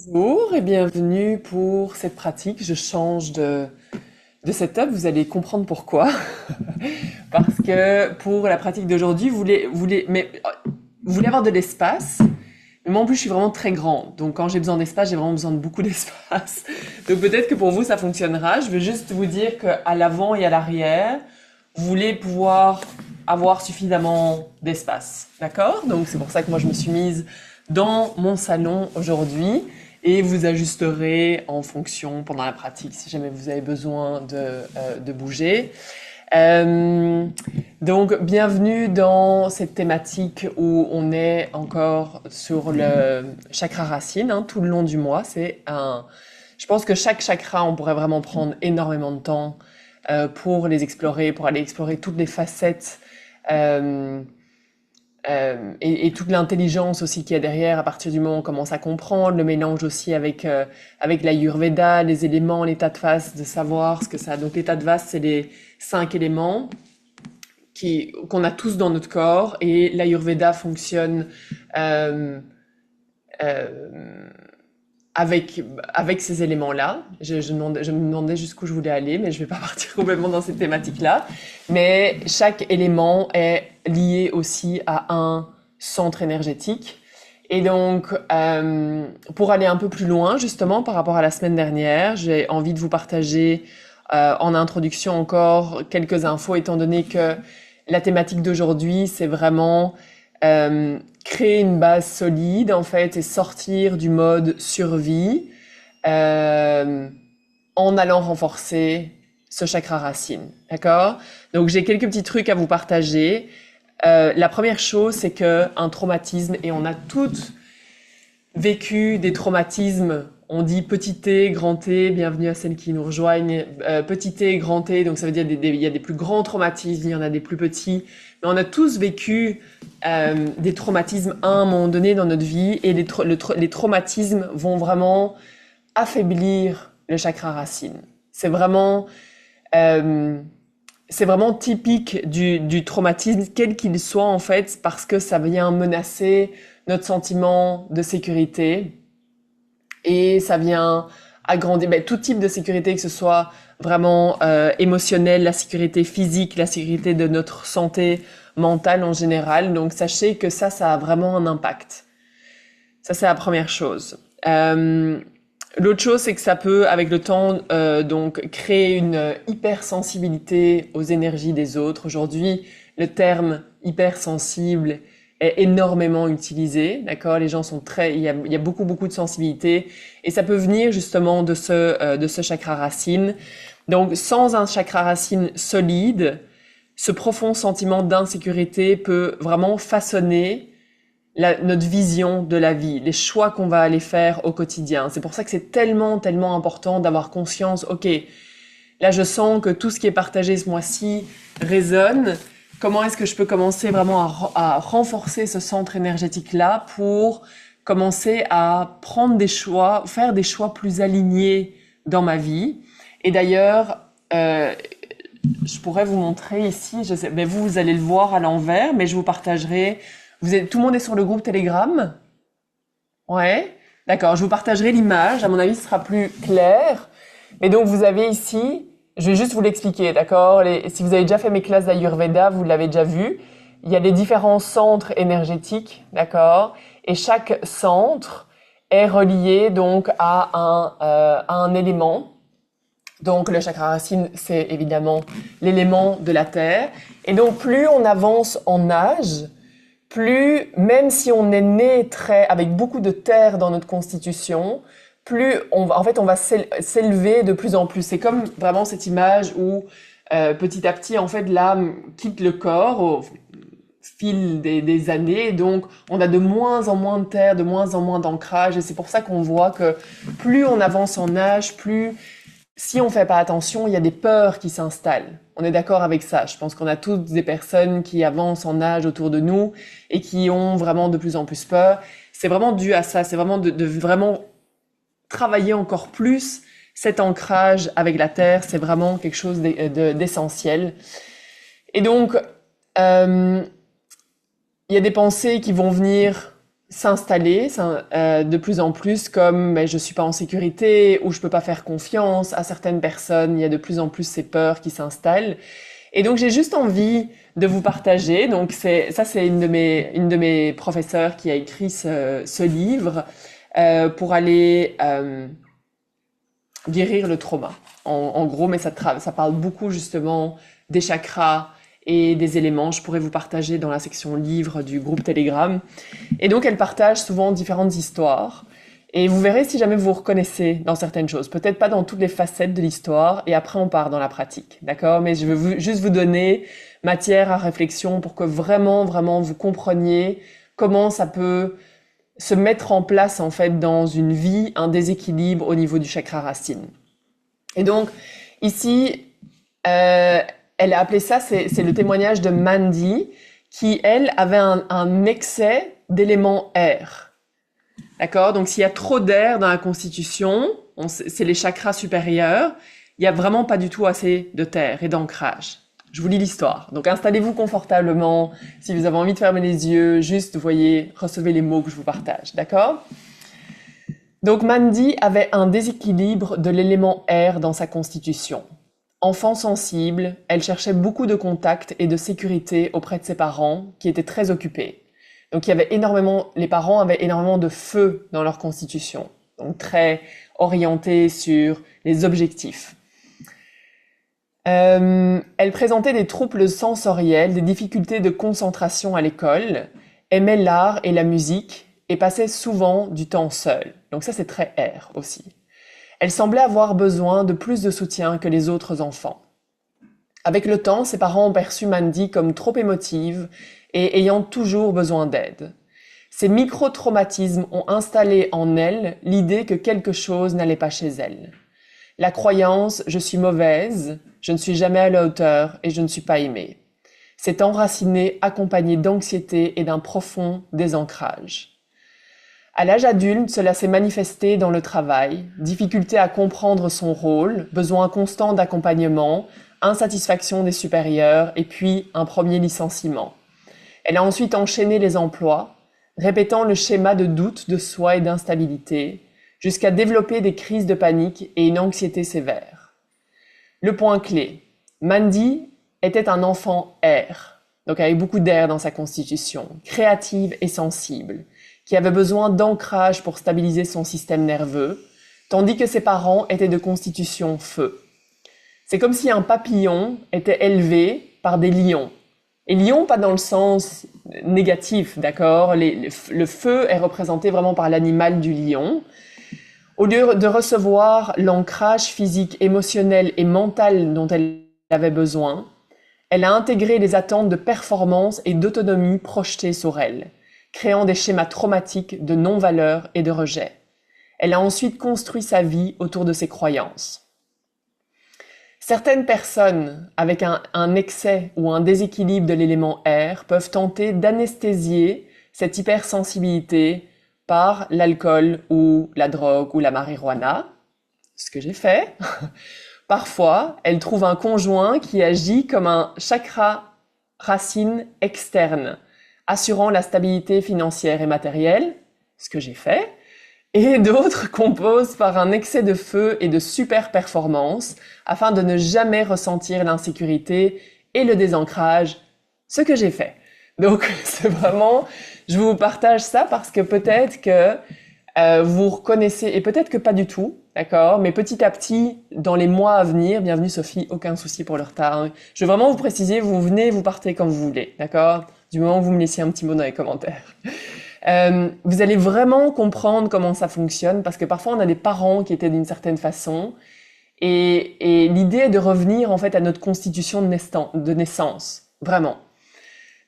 Bonjour et bienvenue pour cette pratique. Je change de setup, vous allez comprendre pourquoi. Parce que pour la pratique d'aujourd'hui, vous voulez avoir de l'espace. Mais moi en plus, je suis vraiment très grande. Donc quand j'ai besoin d'espace, j'ai vraiment besoin de beaucoup d'espace. Donc peut-être que pour vous, ça fonctionnera. Je veux juste vous dire qu'à l'avant et à l'arrière, vous voulez pouvoir avoir suffisamment d'espace. D'accord? Donc c'est pour ça que moi, je me suis mise dans mon salon aujourd'hui et vous ajusterez en fonction pendant la pratique si jamais vous avez besoin de bouger. Euh, donc, bienvenue dans cette thématique où on est encore sur le chakra racine, hein, tout le long du mois. Je pense que chaque chakra, on pourrait vraiment prendre énormément de temps pour les explorer, pour aller explorer toutes les facettes euh, et toute l'intelligence aussi qu'il y a derrière à partir du moment où on commence à comprendre, le mélange aussi avec l'Ayurveda, les éléments, l'état de phase, de savoir ce que ça a. Donc l'état de phase, c'est les 5 éléments qu'on a tous dans notre corps et l'Ayurveda fonctionne euh, euh, avec ces éléments-là. Je me demandais jusqu'où je voulais aller, mais je vais pas partir complètement dans cette thématique-là. Mais chaque élément est lié aussi à un centre énergétique. Et donc, pour aller un peu plus loin, justement, par rapport à la semaine dernière, j'ai envie de vous partager en introduction encore quelques infos, étant donné que la thématique d'aujourd'hui, c'est vraiment créer une base solide en fait et sortir du mode survie euh, en allant renforcer ce chakra racine. D'accord? Donc j'ai quelques petits trucs à vous partager. La première chose, c'est que un traumatisme, et on a toutes vécu des traumatismes. On dit petit t, grand t, bienvenue à celles qui nous rejoignent. Petit t, grand t, donc ça veut dire il y a des plus grands traumatismes, il y en a des plus petits. Mais on a tous vécu des traumatismes à un moment donné dans notre vie et les traumatismes vont vraiment affaiblir le chakra racine. Euh, c'est vraiment typique du traumatisme, quel qu'il soit en fait, parce que ça vient menacer notre sentiment de sécurité et ça vient agrandir tout type de sécurité, que ce soit vraiment émotionnelle, la sécurité physique, la sécurité de notre santé mentale en général. Donc sachez que ça a vraiment un impact. Ça, c'est la première chose. L'autre chose, c'est que ça peut, avec le temps, donc créer une hypersensibilité aux énergies des autres. Aujourd'hui, le terme hypersensible est énormément utilisé, d'accord? Les gens sont il y a beaucoup de sensibilité, et ça peut venir justement de ce chakra racine. Donc, sans un chakra racine solide, ce profond sentiment d'insécurité peut vraiment façonner notre vision de la vie, les choix qu'on va aller faire au quotidien. C'est pour ça que c'est tellement important d'avoir conscience, ok, là je sens que tout ce qui est partagé ce mois-ci résonne. Comment est-ce que je peux commencer vraiment à renforcer ce centre énergétique-là pour commencer à prendre des choix, faire des choix plus alignés dans ma vie. Et d'ailleurs, je pourrais vous montrer ici, je sais, mais vous allez le voir à l'envers, mais je vous partagerai. Tout le monde est sur le groupe Telegram? Ouais. D'accord, je vous partagerai l'image. À mon avis, ce sera plus clair. Mais donc, vous avez ici, je vais juste vous l'expliquer, d'accord? Si vous avez déjà fait mes classes d'Ayurveda, vous l'avez déjà vu. Il y a les différents centres énergétiques, d'accord? Et chaque centre est relié donc à un élément. Donc, le chakra racine, c'est évidemment l'élément de la terre. Et donc, plus on avance en âge, plus, même si on est né avec beaucoup de terre dans notre constitution, plus en fait, on va s'élever de plus en plus. C'est comme vraiment cette image où petit à petit, en fait, l'âme quitte le corps au fil des années. Donc, on a de moins en moins de terre, de moins en moins d'ancrage. Et c'est pour ça qu'on voit que plus on avance en âge, plus si on fait pas attention, il y a des peurs qui s'installent. On est d'accord avec ça. Je pense qu'on a toutes des personnes qui avancent en âge autour de nous et qui ont vraiment de plus en plus peur. C'est vraiment dû à ça. C'est vraiment de vraiment travailler encore plus cet ancrage avec la terre. C'est vraiment quelque chose d'essentiel. Et donc, il y a des pensées qui vont venir s'installer de plus en plus comme ben, je suis pas en sécurité ou je peux pas faire confiance à certaines personnes. Il y a de plus en plus ces peurs qui s'installent. Et donc j'ai juste envie de vous partager. Donc c'est une de mes professeurs qui a écrit ce livre pour aller guérir le trauma. En gros, mais ça parle beaucoup justement des chakras et des éléments. Je pourrais vous partager dans la section livres du groupe Telegram. Et donc, elle partage souvent différentes histoires. Et vous verrez si jamais vous vous reconnaissez dans certaines choses. Peut-être pas dans toutes les facettes de l'histoire. Et après, on part dans la pratique. D'accord? Mais je veux juste vous donner matière à réflexion pour que vraiment, vraiment, vous compreniez comment ça peut se mettre en place, en fait, dans une vie, un déséquilibre au niveau du chakra racine. Et donc, ici, elle a appelé ça, c'est le témoignage de Mandy, qui, elle, avait un excès d'éléments air. D'accord? Donc, s'il y a trop d'air dans la constitution, c'est les chakras supérieurs, il n'y a vraiment pas du tout assez de terre et d'ancrage. Je vous lis l'histoire. Donc, installez-vous confortablement. Si vous avez envie de fermer les yeux, juste, voyez, recevez les mots que je vous partage. D'accord? Donc, Mandy avait un déséquilibre de l'élément air dans sa constitution. Enfant sensible, elle cherchait beaucoup de contact et de sécurité auprès de ses parents, qui étaient très occupés. Donc, les parents avaient énormément de feu dans leur constitution, donc très orientés sur les objectifs. Elle présentait des troubles sensoriels, des difficultés de concentration à l'école, aimait l'art et la musique et passait souvent du temps seule. Donc ça, c'est très R aussi. Elle semblait avoir besoin de plus de soutien que les autres enfants. Avec le temps, ses parents ont perçu Mandy comme trop émotive et ayant toujours besoin d'aide. Ces micro-traumatismes ont installé en elle l'idée que quelque chose n'allait pas chez elle. La croyance « je suis mauvaise, je ne suis jamais à la hauteur et je ne suis pas aimée » s'est enracinée accompagnée d'anxiété et d'un profond désancrage. À l'âge adulte, cela s'est manifesté dans le travail, difficulté à comprendre son rôle, besoin constant d'accompagnement, insatisfaction des supérieurs et puis un premier licenciement. Elle a ensuite enchaîné les emplois, répétant le schéma de doute de soi et d'instabilité, jusqu'à développer des crises de panique et une anxiété sévère. Le point clé, Mandy était un enfant air, donc avec beaucoup d'air dans sa constitution, créative et sensible, qui avait besoin d'ancrage pour stabiliser son système nerveux, tandis que ses parents étaient de constitution feu. C'est comme si un papillon était élevé par des lions. Et lion, pas dans le sens négatif, d'accord? Le feu est représenté vraiment par l'animal du lion. Au lieu de recevoir l'ancrage physique, émotionnel et mental dont elle avait besoin, elle a intégré les attentes de performance et d'autonomie projetées sur elle, créant des schémas traumatiques de non-valeur et de rejet. Elle a ensuite construit sa vie autour de ses croyances. Certaines personnes avec un excès ou un déséquilibre de l'élément air peuvent tenter d'anesthésier cette hypersensibilité par l'alcool ou la drogue ou la marijuana, ce que j'ai fait. Parfois, elles trouvent un conjoint qui agit comme un chakra racine externe, assurant la stabilité financière et matérielle, ce que j'ai fait. Et d'autres composent par un excès de feu et de super performance afin de ne jamais ressentir l'insécurité et le désancrage, ce que j'ai fait. Donc c'est vraiment, je vous partage ça parce que peut-être que vous reconnaissez, et peut-être que pas du tout, d'accord, mais petit à petit, dans les mois à venir, bienvenue Sophie, aucun souci pour le retard. Je veux vraiment vous préciser, vous venez, vous partez quand vous voulez, d'accord, du moment que vous me laissiez un petit mot dans les commentaires. Vous allez vraiment comprendre comment ça fonctionne parce que parfois on a des parents qui étaient d'une certaine façon et l'idée est de revenir en fait à notre constitution de naissance, vraiment.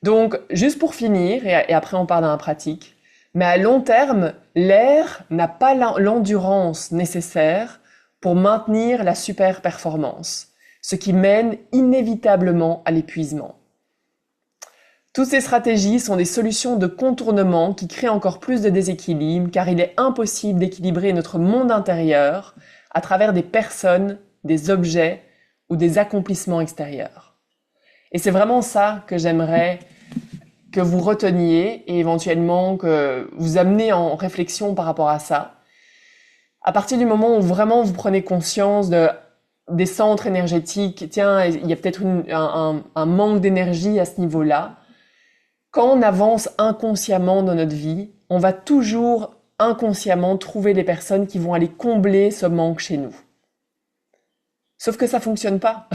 Donc juste pour finir et après on part dans la pratique, mais à long terme, l'air n'a pas l'endurance nécessaire pour maintenir la super performance, ce qui mène inévitablement à l'épuisement. Toutes ces stratégies sont des solutions de contournement qui créent encore plus de déséquilibre car il est impossible d'équilibrer notre monde intérieur à travers des personnes, des objets ou des accomplissements extérieurs. Et c'est vraiment ça que j'aimerais que vous reteniez et éventuellement que vous amenez en réflexion par rapport à ça. À partir du moment où vraiment vous prenez conscience des centres énergétiques, tiens, il y a peut-être un manque d'énergie à ce niveau-là. Quand on avance inconsciemment dans notre vie, on va toujours inconsciemment trouver des personnes qui vont aller combler ce manque chez nous. Sauf que ça fonctionne pas.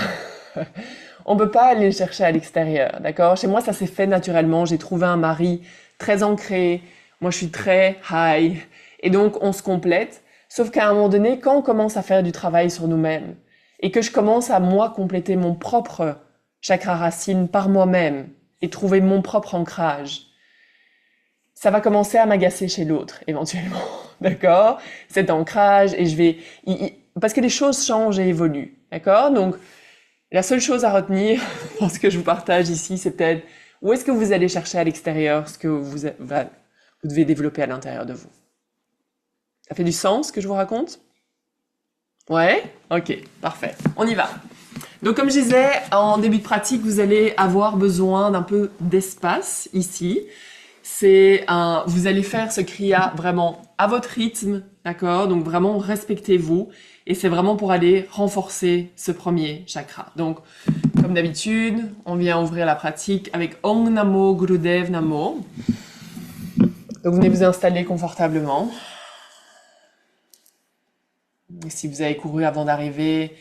On peut pas aller le chercher à l'extérieur, d'accord? Chez moi, ça s'est fait naturellement. J'ai trouvé un mari très ancré. Moi, je suis très high. Et donc, on se complète. Sauf qu'à un moment donné, quand on commence à faire du travail sur nous-mêmes et que je commence à, moi, compléter mon propre chakra racine par moi-même et trouver mon propre ancrage, ça va commencer à m'agacer chez l'autre, éventuellement. D'accord? Cet ancrage, et je vais... parce que les choses changent et évoluent. D'accord? Donc, la seule chose à retenir dans ce que je vous partage ici, c'est peut-être où est-ce que vous allez chercher à l'extérieur ce que vous devez développer à l'intérieur de vous. Ça fait du sens ce que je vous raconte? Ouais? Ok, parfait. On y va. Donc comme je disais, en début de pratique, vous allez avoir besoin d'un peu d'espace ici. Vous allez faire ce kriya vraiment à votre rythme, d'accord? Donc vraiment respectez-vous. Et c'est vraiment pour aller renforcer ce premier chakra. Donc, comme d'habitude, on vient ouvrir la pratique avec Om Namo Gurudev Namo. Donc venez vous installer confortablement. Et si vous avez couru avant d'arriver,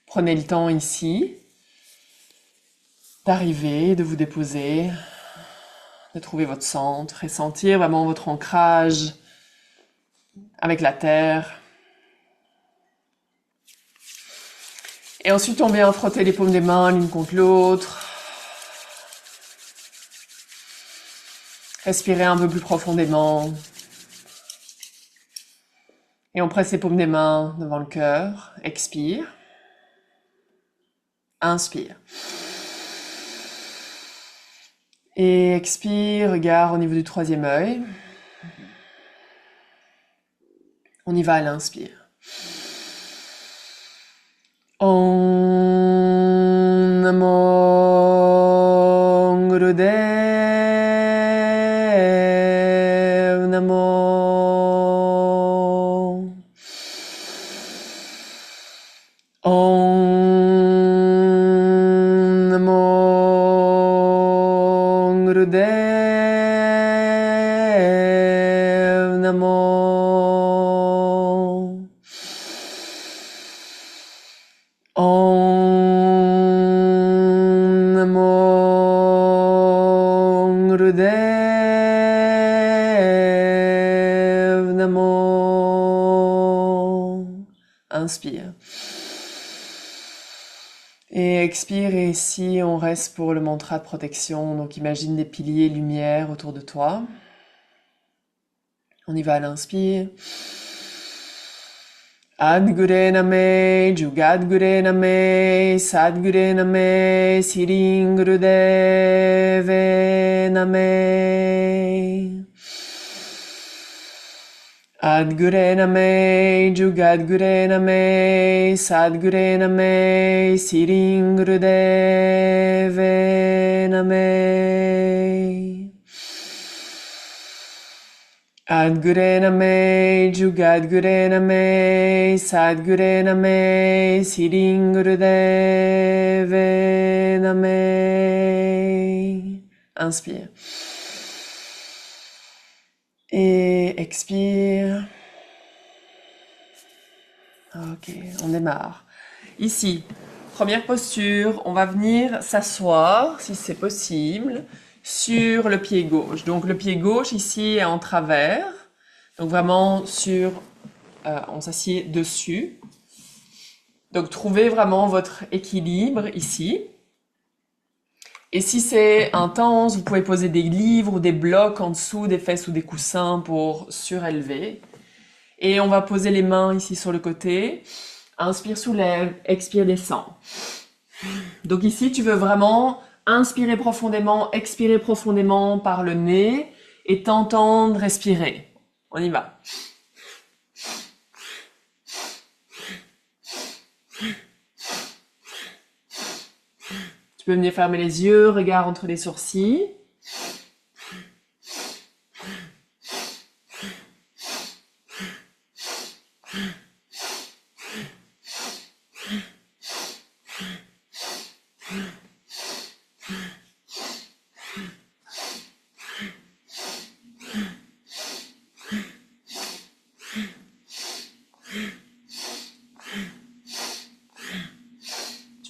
prenez le temps ici d'arriver, de vous déposer, de trouver votre centre et sentir vraiment votre ancrage avec la terre. Et ensuite, on vient frotter les paumes des mains l'une contre l'autre. Respirez un peu plus profondément. Et on presse les paumes des mains devant le cœur. Expire. Inspire. Et expire, regard au niveau du troisième œil. On y va à l'inspire. Om Namo Gurudev Namo. Om Namo Gurudev Namo. Om Namo Gurudev Namo. Inspire. Et expire, et ici on reste pour le mantra de protection. Donc imagine des piliers lumière autour de toi. On y va à l'inspire. Adgure Name, Jugadgure Name, Sadgure Name, Sirin Gurudeve Name. Adgure Name, Jugadgure Name, Sadgure Name, Sirin Gurudeve Name. Adgure Name, Jugadgure Name, Sadgure Name, Sirin Gurudeve Name. Inspire. Et expire. Ok, on démarre. Ici, première posture, on va venir s'asseoir, si c'est possible, sur le pied gauche. Donc le pied gauche ici est en travers. Donc vraiment on s'assied dessus. Donc trouvez vraiment votre équilibre ici. Et si c'est intense, vous pouvez poser des livres ou des blocs en dessous des fesses ou des coussins pour surélever. Et on va poser les mains ici sur le côté. Inspire, soulève, expire, descend. Donc ici, tu veux vraiment inspirer profondément, expirer profondément par le nez et t'entendre respirer. On y va. Tu peux venir fermer les yeux, regard entre les sourcils.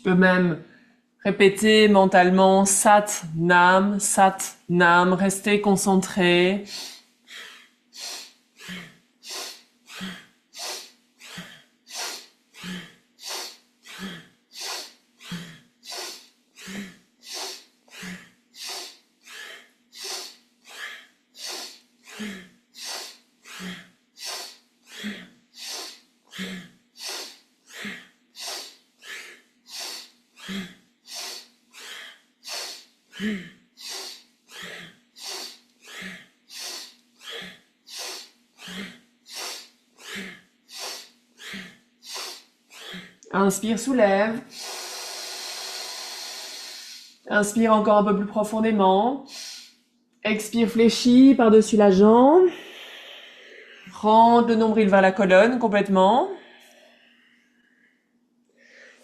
Tu peux même répéter mentalement Sat Nam, rester concentré. Inspire, soulève. Inspire encore un peu plus profondément. Expire, fléchis par-dessus la jambe. Rentre le nombril vers la colonne complètement.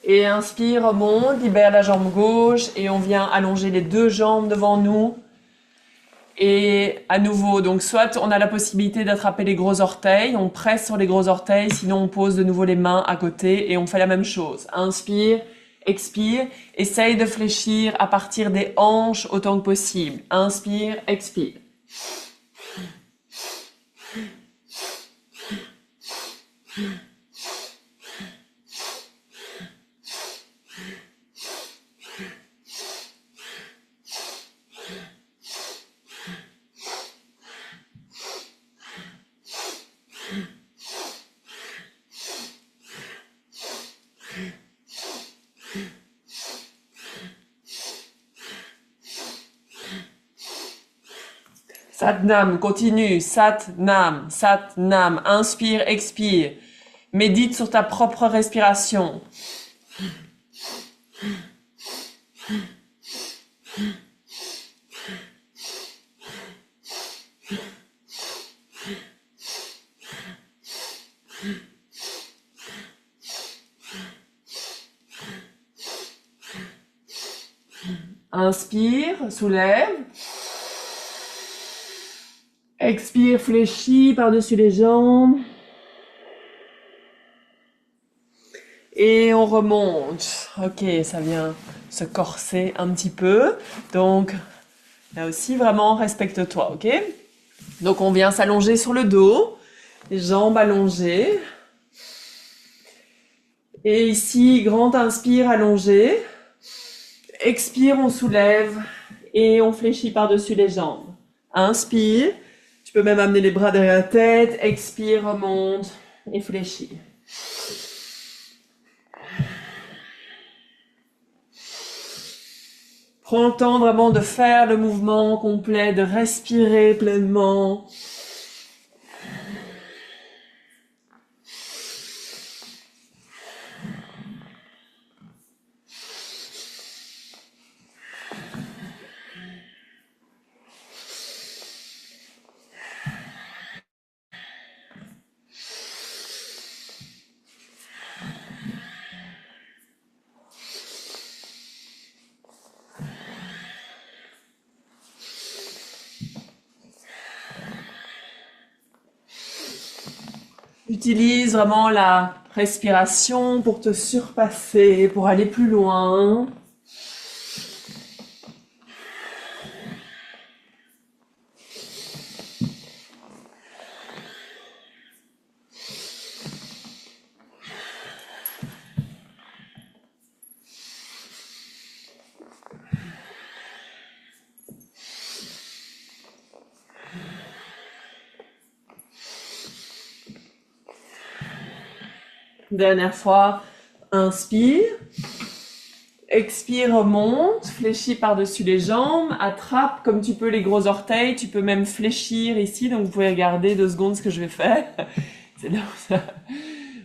Et inspire, remonte, libère la jambe gauche et on vient allonger les deux jambes devant nous. Et à nouveau, donc soit on a la possibilité d'attraper les gros orteils, on presse sur les gros orteils, sinon on pose de nouveau les mains à côté et on fait la même chose. Inspire, expire, essaye de fléchir à partir des hanches autant que possible. Inspire, expire. Satnam, continue. Satnam, Satnam. Inspire, expire. Médite sur ta propre respiration. Inspire, soulève. Expire, fléchis par-dessus les jambes. Et on remonte. Ok, ça vient se corser un petit peu. Donc, là aussi, vraiment, respecte-toi, ok? Donc, on vient s'allonger sur le dos. Les jambes allongées. Et ici, grand inspire, allongé. Expire, on soulève. Et on fléchit par-dessus les jambes. Inspire. Tu peux même amener les bras derrière la tête. Expire, remonte et fléchis. Prends le temps vraiment de faire le mouvement complet, de respirer pleinement. Utilise vraiment la respiration pour te surpasser, pour aller plus loin. Dernière fois, inspire, expire, remonte, fléchis par-dessus les jambes, attrape comme tu peux les gros orteils, tu peux même fléchir ici, donc vous pouvez regarder 2 secondes ce que je vais faire. C'est donc ça.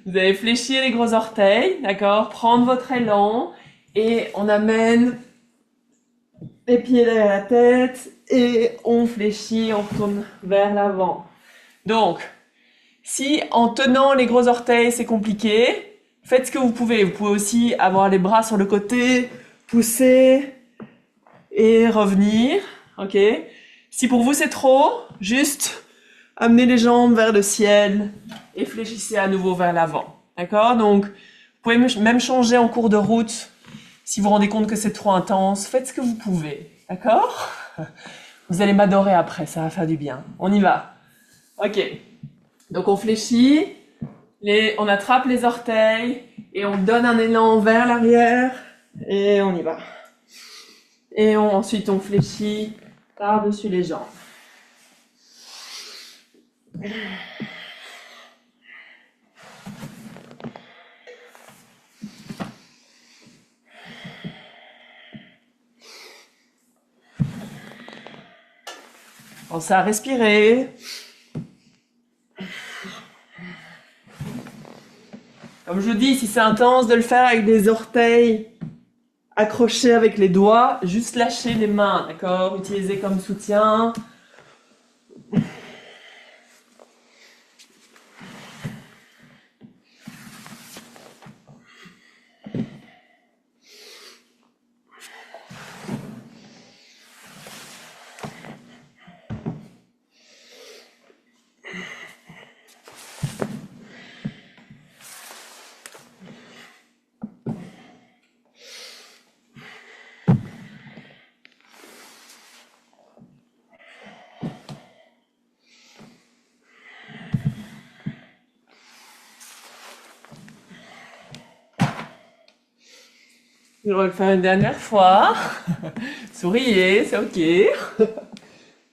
Vous allez fléchir les gros orteils, d'accord? Prendre votre élan et on amène les pieds derrière la tête et on fléchit, on retourne vers l'avant. Donc, si en tenant les gros orteils c'est compliqué, faites ce que vous pouvez. Vous pouvez aussi avoir les bras sur le côté, pousser et revenir, ok? Si pour vous c'est trop, juste amenez les jambes vers le ciel et fléchissez à nouveau vers l'avant, d'accord? Donc, vous pouvez même changer en cours de route Si vous vous rendez compte que c'est trop intense, faites ce que vous pouvez, d'accord? Vous allez m'adorer après, ça va faire du bien. On y va. Ok. Donc on fléchit, on attrape les orteils et on donne un élan vers l'arrière et on y va. Et ensuite on fléchit par-dessus les jambes. Pensez à respirer. Comme je vous dis, si c'est intense de le faire avec des orteils accrochés avec les doigts, juste lâchez les mains, d'accord? Utilisez comme soutien. Je vais le faire une dernière fois. Souriez, c'est ok.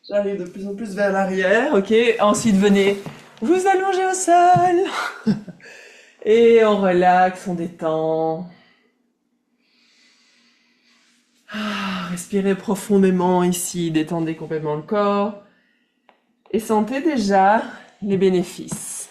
J'arrive de plus en plus vers l'arrière, ok. Ensuite, venez vous allonger au sol. Et on relaxe, on détend. Respirez profondément ici, détendez complètement le corps. Et sentez déjà les bénéfices.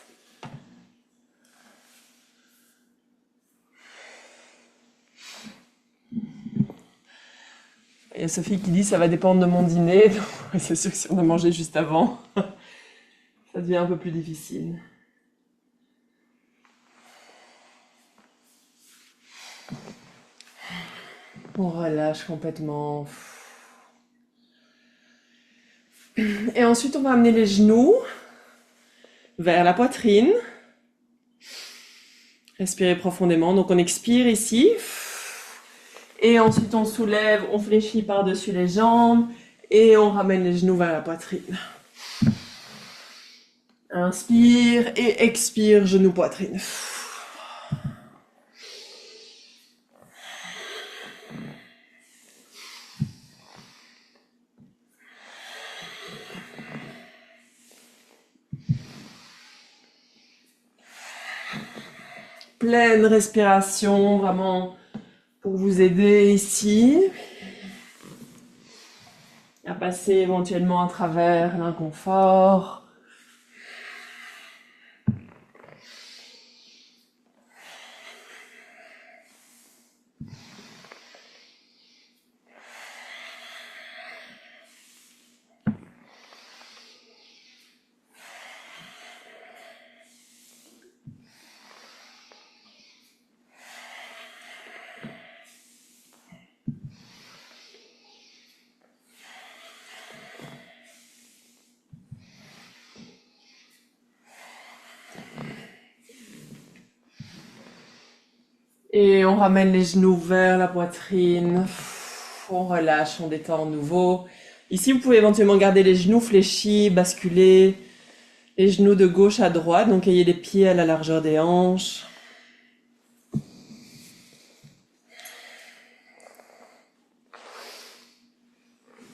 Il y a Sophie qui dit ça va dépendre de mon dîner. C'est sûr que si on a mangé juste avant, ça devient un peu plus difficile. On relâche complètement. Et ensuite, on va amener les genoux vers la poitrine. Respirez profondément. Donc, on expire ici. Et ensuite, on soulève, on fléchit par-dessus les jambes. Et on ramène les genoux vers la poitrine. Inspire et expire, genoux, poitrine. Pleine respiration, vraiment pour vous aider ici à passer éventuellement à travers l'inconfort. Et on ramène les genoux vers la poitrine. On relâche, on détend de nouveau. Ici, vous pouvez éventuellement garder les genoux fléchis, basculer les genoux de gauche à droite. Donc, ayez les pieds à la largeur des hanches.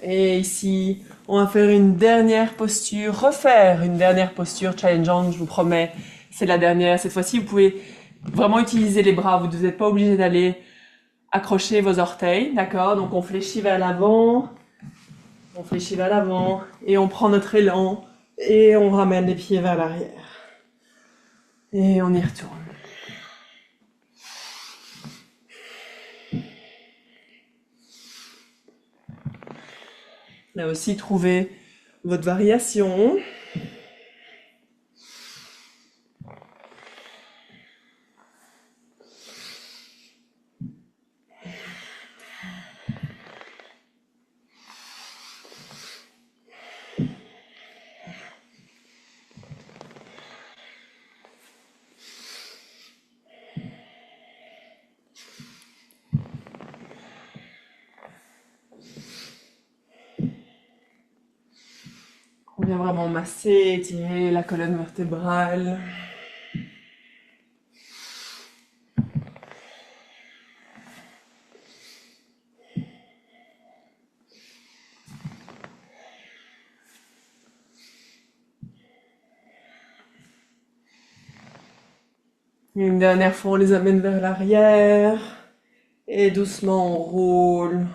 Et ici, on va faire une dernière posture, refaire une dernière posture challengeante, je vous promets. C'est la dernière. Cette fois-ci, vous pouvez vraiment utiliser les bras. Vous n'êtes pas obligé d'aller accrocher vos orteils, d'accord? Donc, on fléchit vers l'avant. On fléchit vers l'avant. Et on prend notre élan. Et on ramène les pieds vers l'arrière. Et on y retourne. Là aussi, trouvez votre variation. On vient vraiment masser, étirer la colonne vertébrale. Une dernière fois, on les amène vers l'arrière. Et doucement, on roule.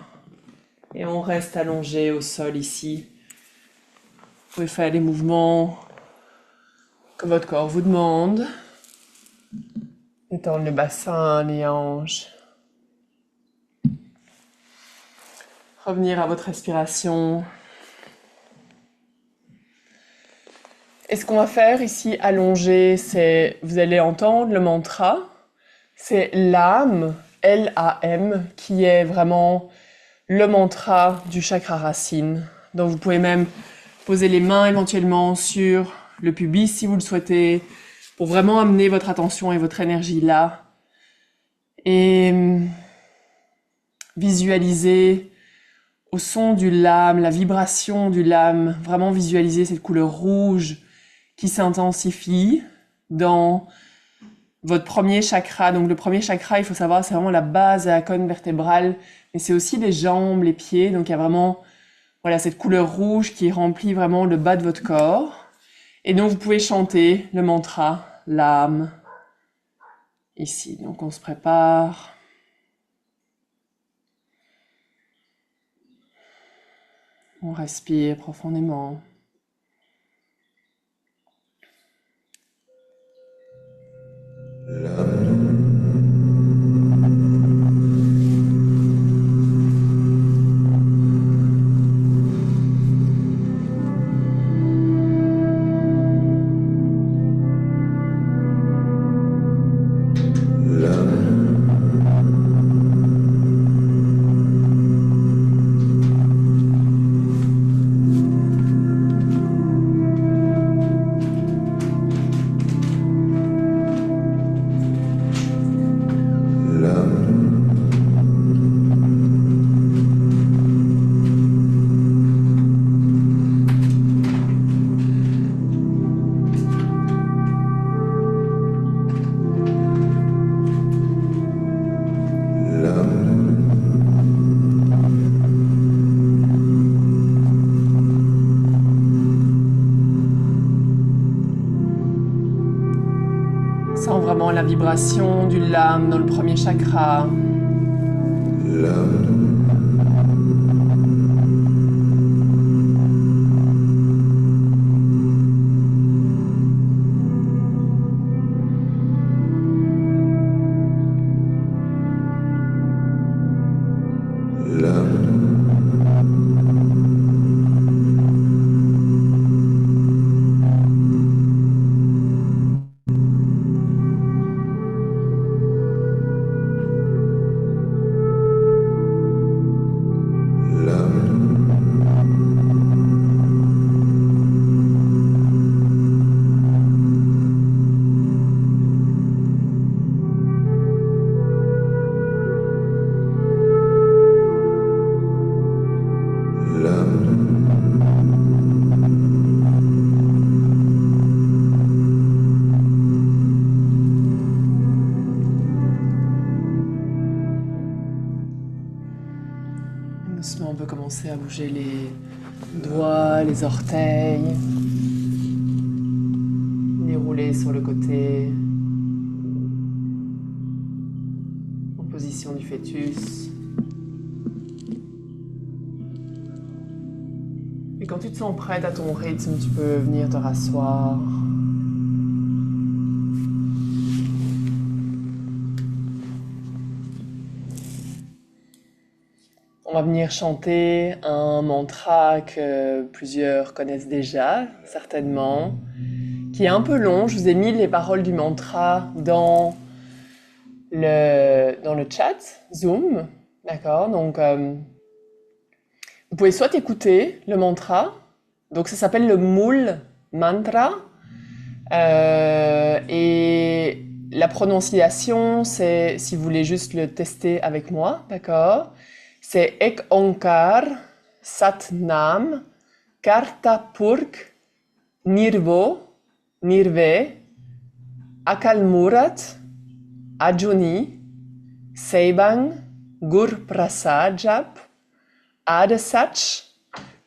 Et on reste allongé au sol ici. Vous pouvez faire les mouvements que votre corps vous demande. Étendre le bassin, les hanches. Revenir à votre respiration. Et ce qu'on va faire ici, allongé, c'est, vous allez entendre le mantra. C'est l'âme, L-A-M, qui est vraiment le mantra du chakra racine. Donc vous pouvez même poser les mains éventuellement sur le pubis si vous le souhaitez, pour vraiment amener votre attention et votre énergie là. Et visualiser au son du lame, la vibration du lame, vraiment visualiser cette couleur rouge qui s'intensifie dans votre premier chakra. Donc le premier chakra, il faut savoir, c'est vraiment la base de la colonne vertébrale, mais c'est aussi les jambes, les pieds. Donc il y a vraiment voilà, cette couleur rouge qui remplit vraiment le bas de votre corps. Et donc vous pouvez chanter le mantra, l'âme, ici. Donc on se prépare. On respire profondément. Sens vraiment la vibration du lame dans le premier chakra. Doucement, on peut commencer à bouger les doigts, les orteils, les rouler sur le côté, en position du fœtus. Et quand tu te sens prête à ton rythme, tu peux venir te rasseoir. On va venir chanter un mantra que plusieurs connaissent déjà, certainement, qui est un peu long. Je vous ai mis les paroles du mantra dans le chat Zoom, d'accord? Donc, vous pouvez soit écouter le mantra, donc ça s'appelle le Mool Mantra, et la prononciation, c'est, si vous voulez juste le tester avec moi, d'accord? C'est Ek Onkar Sat Nam Karta Purk Nirvo, Nirve, Akalmurat, Ajuni, Seibang, Gurprasajap, Adesach.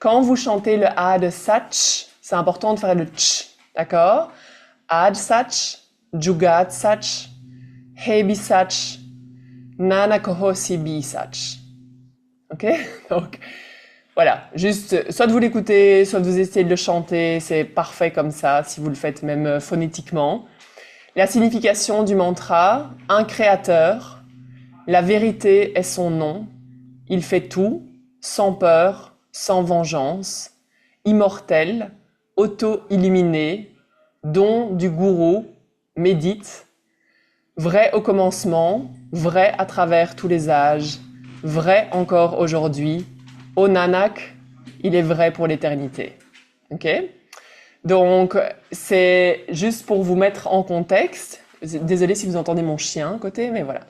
Quand vous chantez le Adesach, c'est important de faire le ch, d'accord? Adsach, Jugatsach, Hebisach, Nanakohosibisach. Ok? Donc, voilà. Juste, soit vous l'écoutez, soit vous essayez de le chanter. C'est parfait comme ça, si vous le faites même phonétiquement. La signification du mantra, un créateur, la vérité est son nom, il fait tout, sans peur, sans vengeance, immortel, auto-illuminé, don du gourou, médite, vrai au commencement, vrai à travers tous les âges, vrai encore aujourd'hui, au Nanak, il est vrai pour l'éternité. Ok? Donc, c'est juste pour vous mettre en contexte. Désolée si vous entendez mon chien à côté, mais voilà,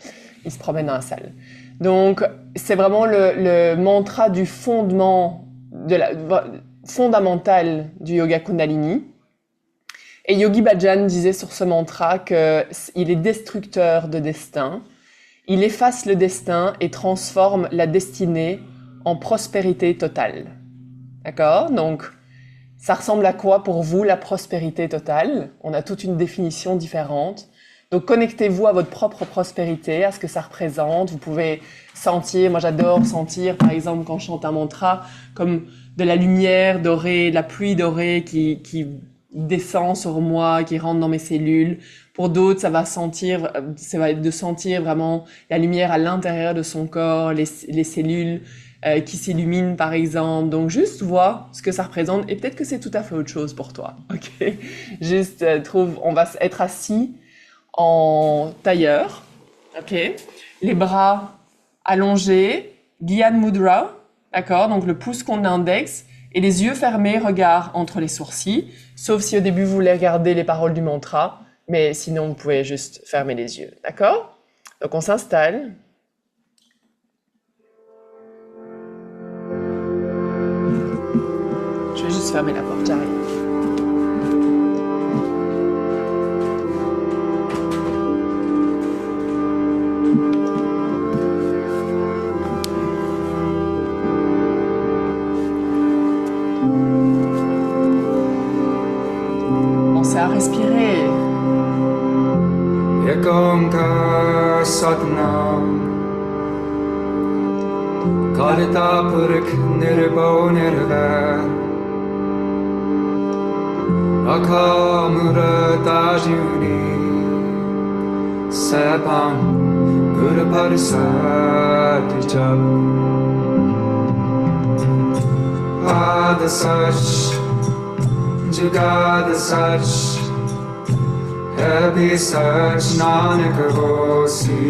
il se promène dans la salle. Donc, c'est vraiment le mantra du fondement, fondamental du yoga Kundalini. Et Yogi Bhajan disait sur ce mantra qu'il est destructeur de destin. Il efface le destin et transforme la destinée en prospérité totale. D'accord? Donc, ça ressemble à quoi pour vous la prospérité totale? On a toute une définition différente. Donc connectez-vous à votre propre prospérité, à ce que ça représente. Vous pouvez sentir, moi j'adore sentir par exemple quand je chante un mantra, comme de la lumière dorée, de la pluie dorée qui descend sur moi, qui rentre dans mes cellules. Pour d'autres, ça va être de sentir vraiment la lumière à l'intérieur de son corps, les cellules qui s'illumine par exemple. Donc juste vois ce que ça représente et peut-être que c'est tout à fait autre chose pour toi. Ok? Juste on va être assis en tailleur. Ok? Les bras allongés, Gyan Mudra. D'accord? Donc le pouce contre l'index et les yeux fermés, regard entre les sourcils. Sauf si au début vous voulez regarder les paroles du mantra, mais sinon vous pouvez juste fermer les yeux. D'accord? Donc on s'installe. Je vais juste fermer la porte, j'arrive. Pensez à respirer. Ek Omkar Satnam Karta Purakh Nirbhav Nirvair Akamura Tajuni Sapam Guru Parsad Jab Pada Sach Jugad Sach Happy Sach Nanak Hosi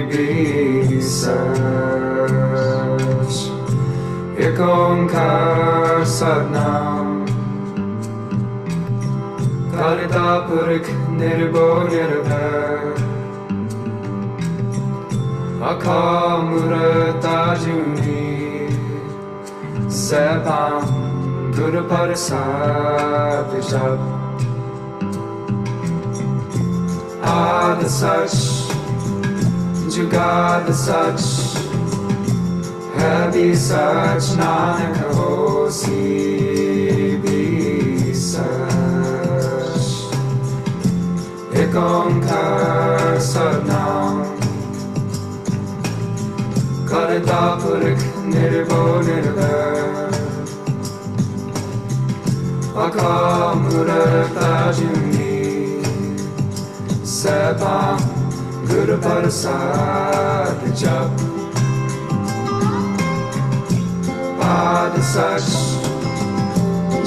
Be Sach Ek Omkar Satnam Karta Purakh Nirbhav Nirvair Akamura Tajuni Sapam Guru Parsad Jab Pada Sach Jugad Sach Happy Sach Nanak Hosi Be Sach Ek Omkar Satnam Karta Purakh Nirbhav Nirvair Akamura Tajuni Sapam Guru Parsad Jab Pada Sach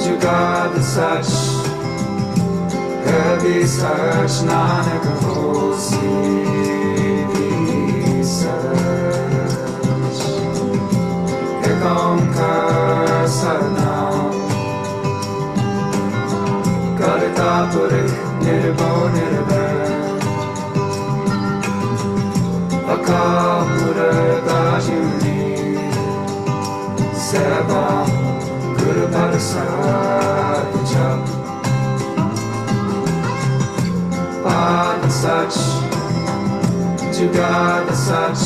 Jugad Sach Happy Sach Nanak Hosi Be Sach Ek Omkar Satnam Karta Purakh Nirbhav Nirvair Akamura Tajuni Sapam Guru Prasad Jap Pada Sach Jugad Sach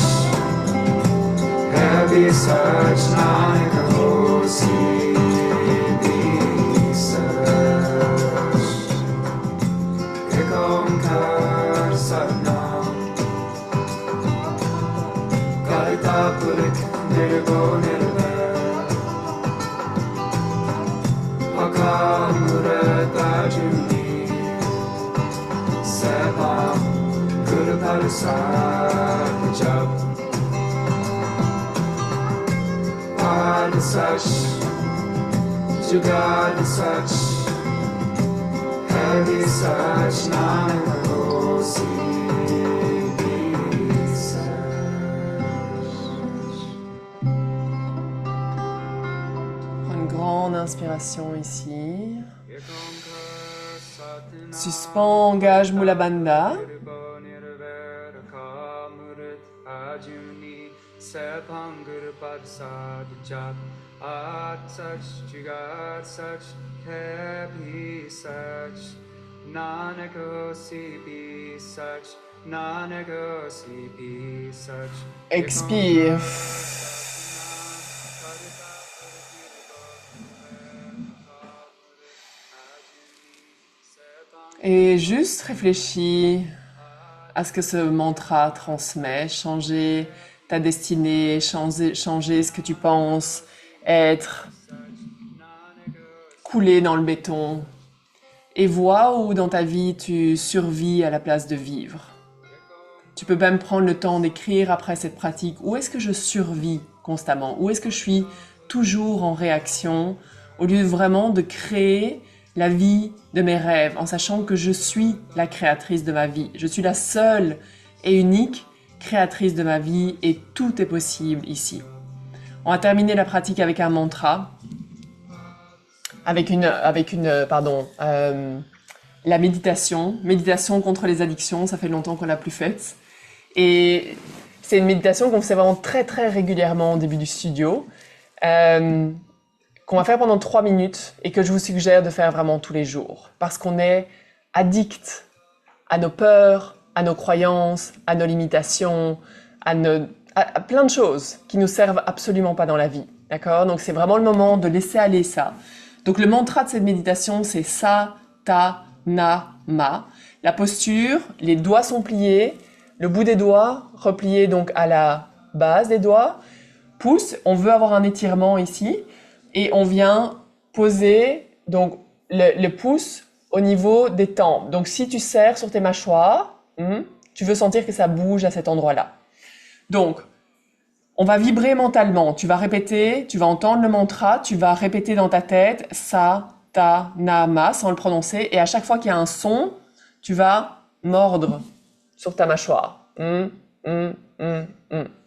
Heavy Sach Nanak Hosi Di Sach Ek Omkar Satnam Karita Purik Nirgo Nirvair Akamurat Ajuni Seva Guru Prasad Jap Pada Sach Jugad Sach Heavy Sach Nanak Hosi Di Sach. Prends une grande inspiration ici. Suspends, engage Mula Bandha. Sepanguru Prasad Jap At Sach Jugat Sach Hebi Sach Nanak Hosi Bi Sach Nanak Hosi Bi Sach. Expire. Et juste réfléchis à ce que ce mantra transmet, changer ta destinée, changer ce que tu penses être, couler dans le béton, et vois où dans ta vie tu survis à la place de vivre. Tu peux même prendre le temps d'écrire après cette pratique, où est-ce que je survis constamment, où est-ce que je suis toujours en réaction, au lieu vraiment de créer la vie de mes rêves, en sachant que je suis la créatrice de ma vie. Je suis la seule et unique créatrice de ma vie et tout est possible ici. On va terminer la pratique avec un mantra, la méditation contre les addictions, ça fait longtemps qu'on l'a plus faite. Et c'est une méditation qu'on fait vraiment très très régulièrement au début du studio, qu'on va faire pendant 3 minutes et que je vous suggère de faire vraiment tous les jours. Parce qu'on est addict à nos peurs, à nos croyances, à nos limitations, à plein de choses qui nous servent absolument pas dans la vie. D'accord ? Donc c'est vraiment le moment de laisser aller ça. Donc le mantra de cette méditation, c'est Sa, Ta, Na, Ma. La posture, les doigts sont pliés, le bout des doigts replié donc à la base des doigts. Pouce, on veut avoir un étirement ici. Et on vient poser donc, le pouce au niveau des tempes. Donc si tu serres sur tes mâchoires, tu veux sentir que ça bouge à cet endroit-là. Donc, on va vibrer mentalement. Tu vas répéter, tu vas entendre le mantra, tu vas répéter dans ta tête Sa, Ta, Na, Ma sans le prononcer. Et à chaque fois qu'il y a un son, tu vas mordre sur ta mâchoire.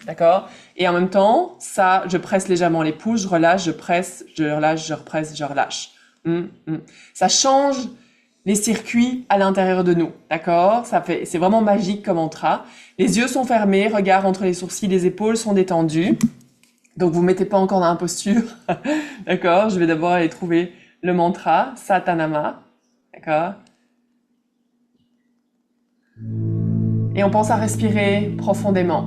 D'accord ? Et en même temps, ça, je presse légèrement les pouces, je relâche, je presse, je relâche, je represse, je relâche. Ça change les circuits à l'intérieur de nous. D'accord ? C'est vraiment magique comme mantra. Les yeux sont fermés, regard entre les sourcils, les épaules sont détendues. Donc, vous ne mettez pas encore dans la posture. D'accord ? Je vais d'abord aller trouver le mantra, Satanama. D'accord ? Et on pense à respirer profondément.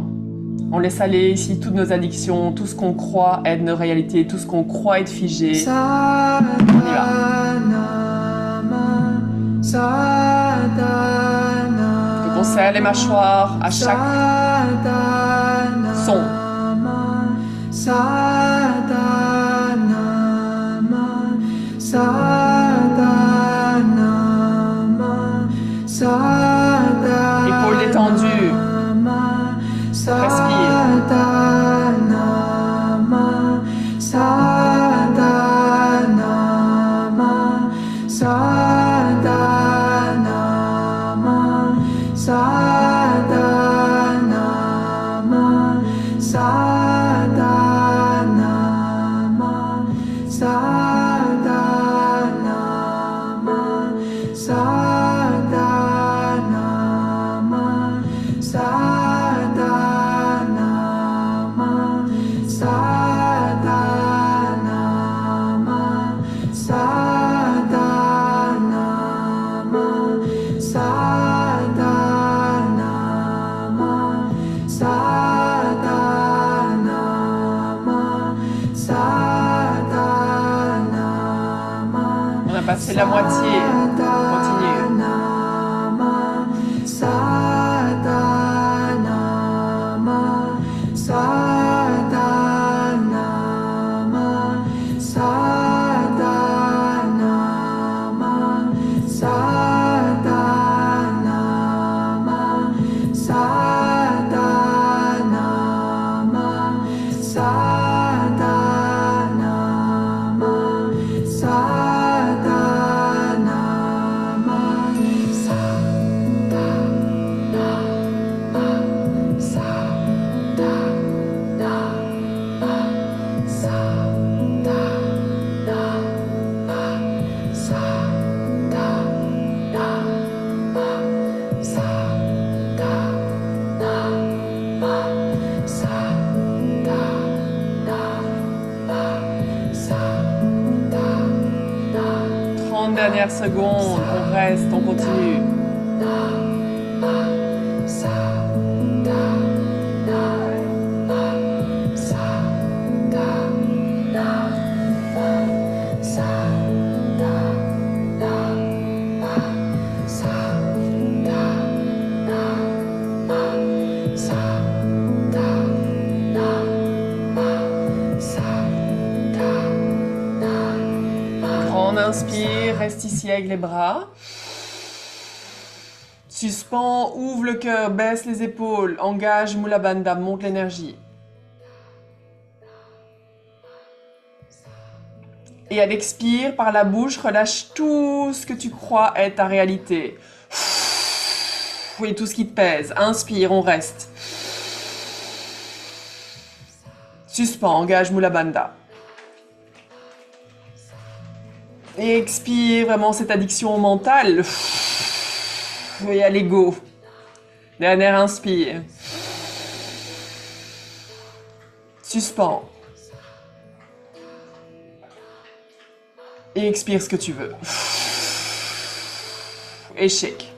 On laisse aller ici toutes nos addictions, tout ce qu'on croit être nos réalités, tout ce qu'on croit être figé. On y va. Donc on serre les mâchoires à chaque son. Épaules détendues. Respire. fait la moitié. Continue. Dernière seconde, on reste, on continue. Inspire, reste ici avec les bras. Suspends, ouvre le cœur, baisse les épaules, engage Mula Bandha, monte l'énergie. Et à l'expire, par la bouche, relâche tout ce que tu crois être ta réalité. Oui, tout ce qui te pèse. Inspire, on reste. Suspends, engage Mula Bandha. Et expire vraiment cette addiction mentale. Et à l'ego. Dernière inspire. Suspends. Et expire ce que tu veux. Et shake.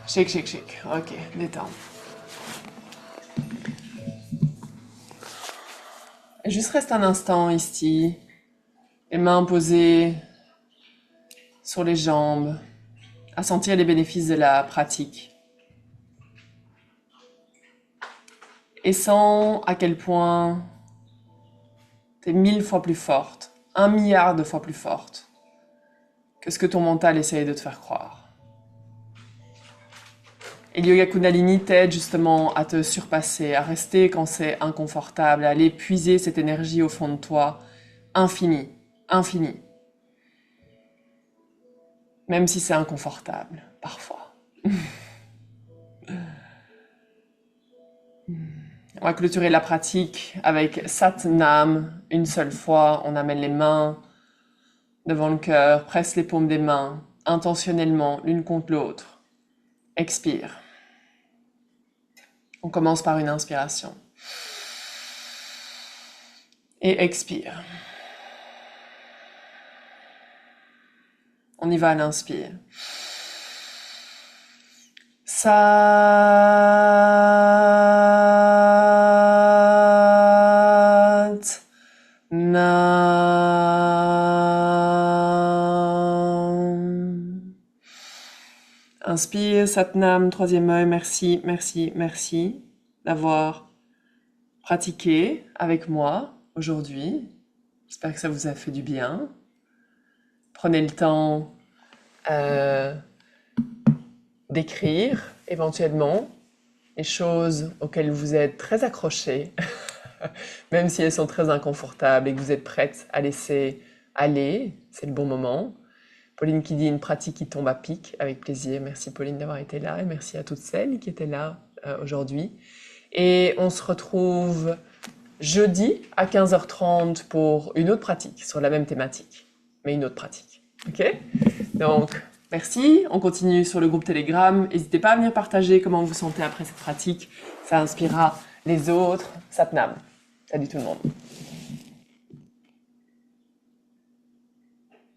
Shake, shake, shake. Ok, détends. Et juste reste un instant ici. Les mains posées sur les jambes, à sentir les bénéfices de la pratique. Et sens à quel point tu es 1000 fois plus forte, 1 milliard de fois plus forte que ce que ton mental essaye de te faire croire. Et le yoga Kundalini t'aide justement à te surpasser, à rester quand c'est inconfortable, à aller puiser cette énergie au fond de toi, infinie, infinie. Même si c'est inconfortable, parfois. On va clôturer la pratique avec Sat Nam. Une seule fois, on amène les mains devant le cœur, presse les paumes des mains, intentionnellement, l'une contre l'autre. Expire. On commence par une inspiration. Et expire. On y va à l'inspire. Sat Nam. Inspire, Sat Nam, troisième œil. Merci, merci, merci d'avoir pratiqué avec moi aujourd'hui. J'espère que ça vous a fait du bien. Prenez le temps d'écrire éventuellement les choses auxquelles vous êtes très accrochés, même si elles sont très inconfortables et que vous êtes prête à laisser aller, c'est le bon moment. Pauline qui dit une pratique qui tombe à pic, avec plaisir. Merci Pauline d'avoir été là et merci à toutes celles qui étaient là aujourd'hui. Et on se retrouve jeudi à 15h30 pour une autre pratique sur la même thématique, mais une autre pratique. Ok ? Donc, merci. On continue sur le groupe Telegram. N'hésitez pas à venir partager comment vous vous sentez après cette pratique. Ça inspirera les autres. Sat Nam. Salut tout le monde.